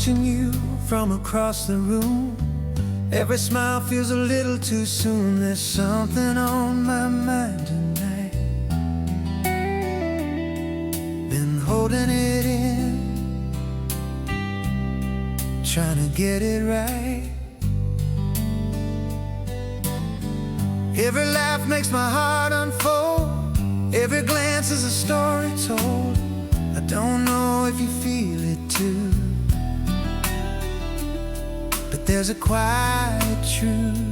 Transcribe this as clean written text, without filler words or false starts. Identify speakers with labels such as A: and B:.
A: watching you from across the room. Every smile feels a little too soon. There's something on my mind tonight. Been holding it in, trying to get it right. Every laugh makes my heart unfold. Every glance is a story told. I don't know if you feel it too, but there's a quiet truth